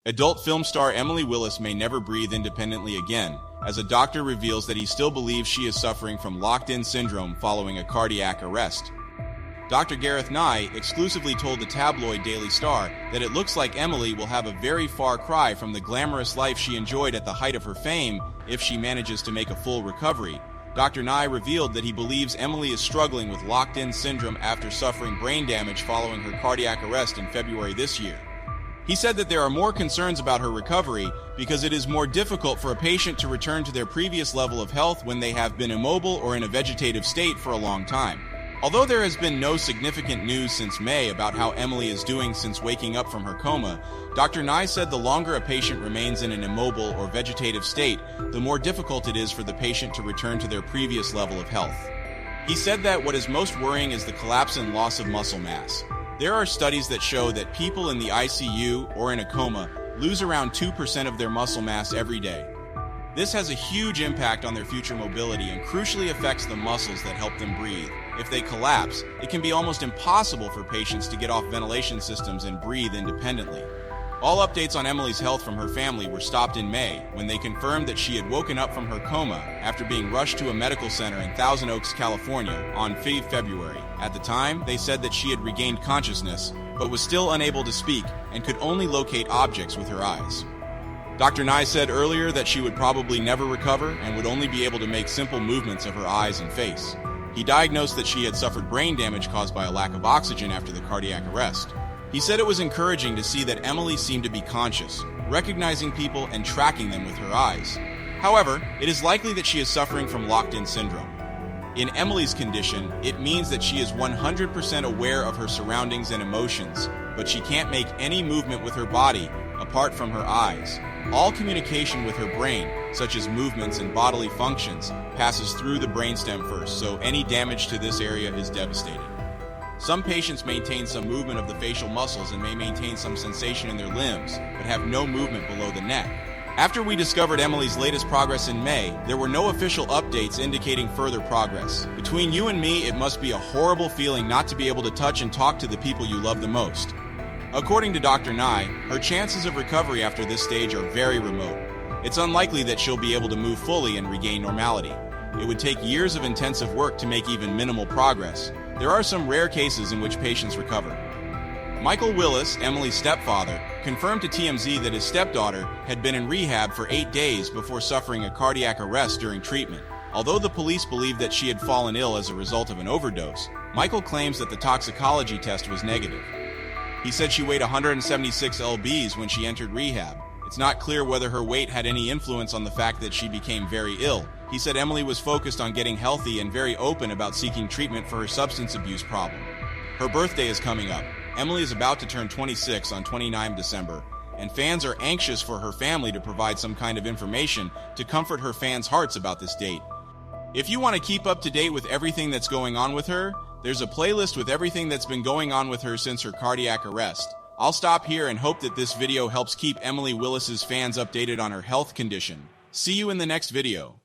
Adult film star Emily Willis may never breathe independently again, as a doctor reveals that he still believes she is suffering from locked-in syndrome following a cardiac arrest. Dr. Gareth Nye exclusively told the tabloid Daily Star that it looks like Emily will have a very far cry from the glamorous life she enjoyed at the height of her fame if she manages to make a full recovery. Dr. Nye revealed that he believes Emily is struggling with locked-in syndrome after suffering brain damage following her cardiac arrest in February this year. He said that there are more concerns about her recovery because it is more difficult for a patient to return to their previous level of health when they have been immobile or in a vegetative state for a long time. Although there has been no significant news since May about how Emily is doing since waking up from her coma, Dr. Nye said the longer a patient remains in an immobile or vegetative state, the more difficult it is for the patient to return to their previous level of health. He said that what is most worrying is the collapse and loss of muscle mass. There are studies that show that people in the ICU or in a coma lose around 2% of their muscle mass every day. This has a huge impact on their future mobility and crucially affects the muscles that help them breathe. If they collapse, it can be almost impossible for patients to get off ventilation systems and breathe independently. All updates on Emily's health from her family were stopped in May when they confirmed that she had woken up from her coma after being rushed to a medical center in Thousand Oaks, California on 5 February. At the time, they said that she had regained consciousness, but was still unable to speak and could only locate objects with her eyes. Dr. Nye said earlier that she would probably never recover and would only be able to make simple movements of her eyes and face. He diagnosed that she had suffered brain damage caused by a lack of oxygen after the cardiac arrest. He said it was encouraging to see that Emily seemed to be conscious, recognizing people and tracking them with her eyes. However, it is likely that she is suffering from locked-in syndrome. In Emily's condition, it means that she is 100% aware of her surroundings and emotions, but she can't make any movement with her body apart from her eyes. All communication with her brain, such as movements and bodily functions, passes through the brainstem first, so any damage to this area is devastating. Some patients maintain some movement of the facial muscles and may maintain some sensation in their limbs, but have no movement below the neck. After we discovered Emily's latest progress in May, there were no official updates indicating further progress. Between you and me, it must be a horrible feeling not to be able to touch and talk to the people you love the most. According to Dr. Nye, her chances of recovery after this stage are very remote. It's unlikely that she'll be able to move fully and regain normality. It would take years of intensive work to make even minimal progress. There are some rare cases in which patients recover. Michael Willis, Emily's stepfather, confirmed to TMZ that his stepdaughter had been in rehab for 8 days before suffering a cardiac arrest during treatment. Although the police believed that she had fallen ill as a result of an overdose, Michael claims that the toxicology test was negative. He said she weighed 176 lbs when she entered rehab. It's not clear whether her weight had any influence on the fact that she became very ill. He said Emily was focused on getting healthy and very open about seeking treatment for her substance abuse problem. Her birthday is coming up. Emily is about to turn 26 on 29 December, and fans are anxious for her family to provide some kind of information to comfort her fans' hearts about this date. If you want to keep up to date with everything that's going on with her, there's a playlist with everything that's been going on with her since her cardiac arrest. I'll stop here and hope that this video helps keep Emily Willis's fans updated on her health condition. See you in the next video.